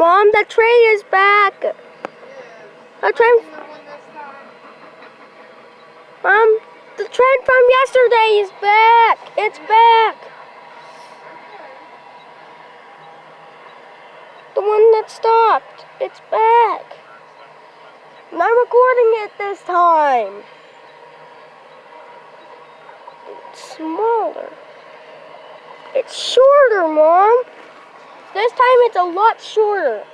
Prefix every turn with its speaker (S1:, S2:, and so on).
S1: Mom, the train is back. The train. Mom, the train from yesterday is back. It's back. The one that stopped. It's back. And I'm recording it this time. It's smaller. It's shorter, Mom. This time it's a lot shorter.